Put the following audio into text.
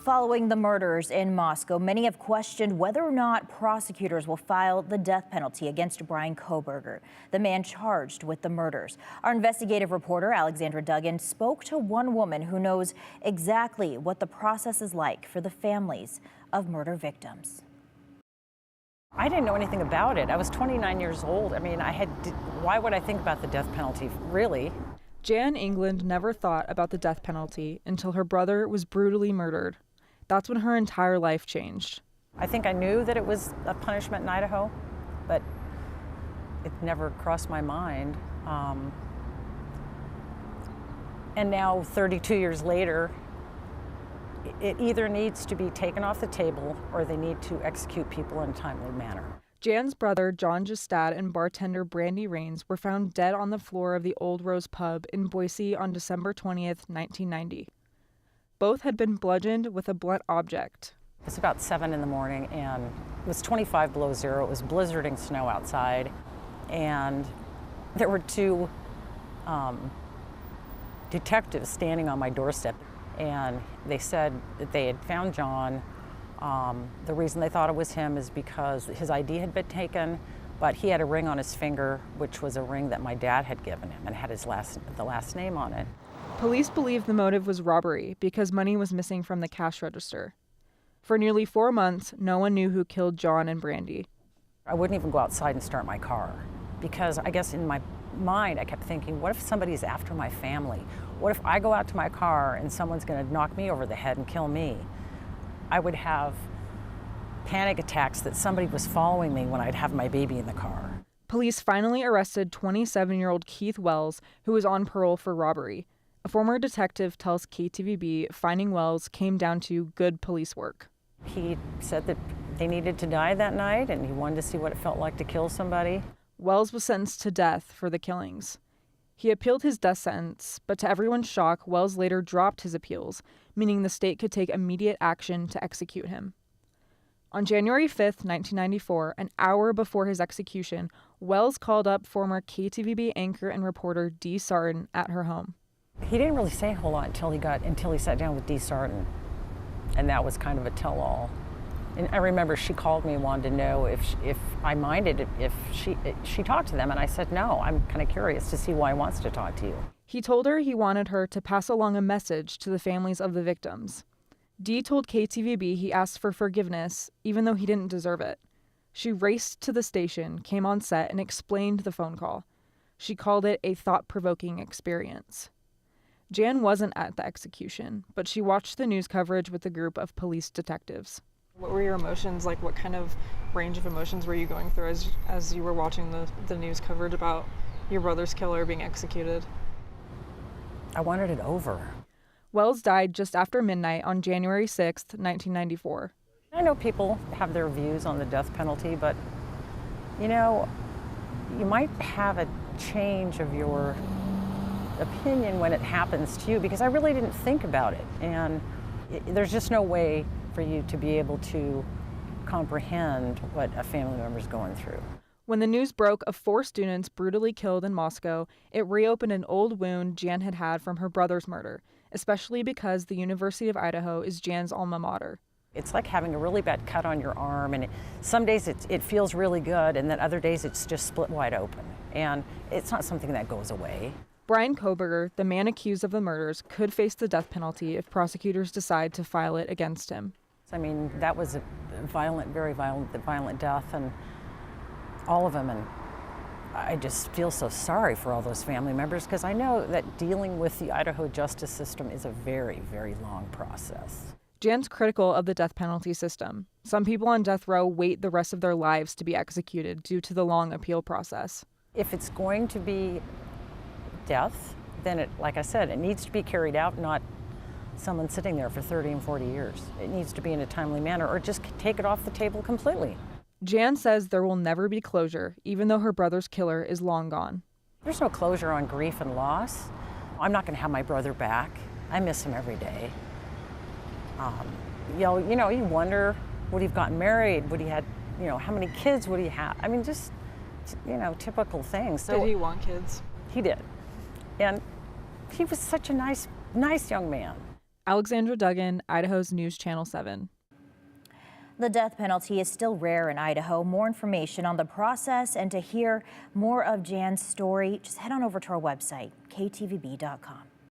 Following the murders in Moscow, many have questioned whether or not prosecutors will file the death penalty against Brian Kohberger, the man charged with the murders. Our investigative reporter, Alexandra Duggan, spoke to one woman who knows exactly what the process is like for the families of murder victims. I didn't know anything about it. I was 29 years old. I mean, why would I think about the death penalty, really? Jan Englund never thought about the death penalty until her brother was brutally murdered. That's when her entire life changed. I think I knew that it was a punishment in Idaho, but it never crossed my mind. And now, 32 years later, it either needs to be taken off the table or they need to execute people in a timely manner. Jan's brother, John Justad, and bartender Brandy Rains were found dead on the floor of the Old Rose pub in Boise on December 20th, 1990. Both had been bludgeoned with a blunt object. It was about 7 in the morning and it was 25 below zero. It was blizzarding snow outside, and there were two detectives standing on my doorstep, and they said that they had found John. The reason they thought it was him is because his ID had been taken, but he had a ring on his finger, which was a ring that my dad had given him and had the last name on it. Police believe the motive was robbery because money was missing from the cash register. For nearly 4 months, no one knew who killed John and Brandy. I wouldn't even go outside and start my car because I guess in my mind I kept thinking, what if somebody's after my family? What if I go out to my car and someone's going to knock me over the head and kill me? I would have panic attacks that somebody was following me when I'd have my baby in the car. Police finally arrested 27-year-old Keith Wells, who was on parole for robbery. A former detective tells KTVB finding Wells came down to good police work. He said that they needed to die that night and he wanted to see what it felt like to kill somebody. Wells was sentenced to death for the killings. He appealed his death sentence, but to everyone's shock, Wells later dropped his appeals, meaning the state could take immediate action to execute him. On January 5th, 1994, an hour before his execution, Wells called up former KTVB anchor and reporter Dee Sarton at her home. He didn't really say a whole lot until he sat down with Dee Sarton, and that was kind of a tell-all. And I remember she called me and wanted to know if I minded if she talked to them, and I said no. I'm kind of curious to see why he wants to talk to you. He told her he wanted her to pass along a message to the families of the victims. Dee told KTVB he asked for forgiveness, even though he didn't deserve it. She raced to the station, came on set, and explained the phone call. She called it a thought-provoking experience. Jan wasn't at the execution, but she watched the news coverage with a group of police detectives. What were your emotions like? What kind of range of emotions were you going through as you were watching the news coverage about your brother's killer being executed? I wanted it over. Wells died just after midnight on January 6th, 1994. I know people have their views on the death penalty, but you know, you might have a change of your opinion when it happens to you, because I really didn't think about it, and there's just no way for you to be able to comprehend what a family member's going through. When the news broke of 4 students brutally killed in Moscow, it reopened an old wound Jan had had from her brother's murder, especially because the University of Idaho is Jan's alma mater. It's like having a really bad cut on your arm, and some days it feels really good, and then other days it's just split wide open, and it's not something that goes away. Brian Kohberger, the man accused of the murders, could face the death penalty if prosecutors decide to file it against him. I mean, that was a very violent death, and all of them, and I just feel so sorry for all those family members, because I know that dealing with the Idaho justice system is a very, very long process. Jan's critical of the death penalty system. Some people on death row wait the rest of their lives to be executed due to the long appeal process. If it's going to be death, then like I said, it needs to be carried out, not someone sitting there for 30 and 40 years. It needs to be in a timely manner, or just take it off the table completely. Jan says there will never be closure, even though her brother's killer is long gone. There's no closure on grief and loss. I'm not going to have my brother back. I miss him every day. You know, you wonder, would he have gotten married? Would he had, how many kids would he have? I mean, just, typical things. So did he want kids? He did. And he was such a nice young man. Alexandra Duggan, Idaho's News Channel 7. The death penalty is still rare in Idaho. More information on the process and to hear more of Jan's story, just head on over to our website, ktvb.com.